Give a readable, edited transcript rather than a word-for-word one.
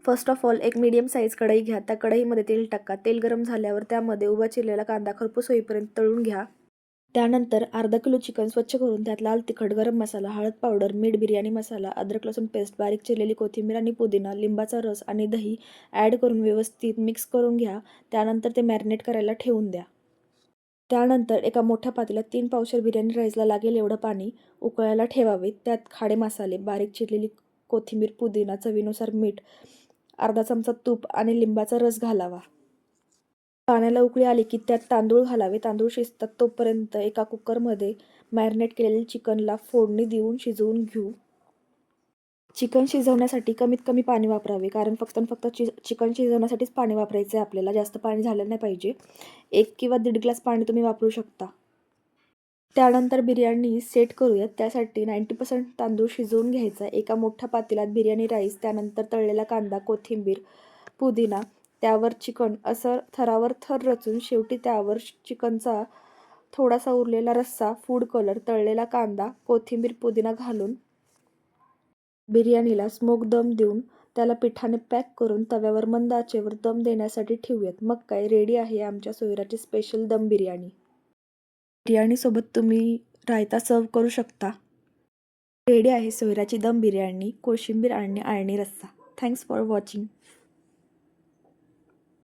First of all एक medium size कढई घ्या. त्या कढईमध्ये तेल टाका. तेल गरम झाल्यावर त्यामध्ये उभा चिरलेला कांदा खरपूस होईपर्यंत तळून घ्या. त्यानंतर अर्धा किलो चिकन स्वच्छ करून त्यात लाल तिखट, गरम मसाला, हळद पावडर, मीठ, बिर्याणी मसाला, अद्रक लसूण पेस्ट, बारीक चिरलेली कोथिंबीर आणि पुदिना, लिंबाचा रस आणि दही ॲड करून व्यवस्थित मिक्स करून घ्या. त्यानंतर ते मॅरिनेट करायला ठेवून द्या. त्यानंतर एका मोठ्या पातेल्यात 3 पावशेर बिर्याणी राईसला लागेल एवढं पाणी उकळायला ठेवावे. त्यात खाडे मसाले, बारीक चिरलेली कोथिंबीर, पुदिना, चवीनुसार मीठ, अर्धा चमचा तूप आणि लिंबाचा रस घालावा. पाण्याला उकळी आली की त्यात तांदूळ घालावे. तांदूळ शिजतात तोपर्यंत एका कुकरमध्ये मॅरिनेट केलेल्या चिकनला फोडणी देऊन शिजवून घेऊ. चिकन शिजवण्यासाठी कमीत कमी पाणी वापरावे, कारण फक्त आणि फक्त चिकन शिजवण्यासाठीच पाणी वापरायचं आहे आपल्याला. जास्त पाणी झालं नाही पाहिजे. 1 किंवा 1.5 ग्लास पाणी तुम्ही वापरू शकता. त्यानंतर बिर्याणी सेट करूयात. त्यासाठी 90% तांदूळ शिजवून घ्यायचा. एका मोठ्या पातेल्यात बिर्याणी राईस, त्यानंतर तळलेला कांदा, कोथिंबीर, पुदिना, त्यावर चिकन असं थरावर थर रचून शेवटी त्यावर चिकनचा थोडासा उरलेला रस्सा, फूड कलर, तळलेला कांदा, कोथिंबीर, पुदिना घालून बिर्याणीला स्मोक दम देऊन त्याला पिठाने पॅक करून तव्यावर मंद आचेवर दम देण्यासाठी ठेवूयात. मग काय, रेडी आहे आमच्या सोयराची स्पेशल दम बिर्याणी. बिर्याणीसोबत तुम्ही रायता सर्व करू शकता. रेडी आहे सोयराची दम बिर्याणी, कोशिंबीर आणि आळणी रस्सा. Thanks for watching.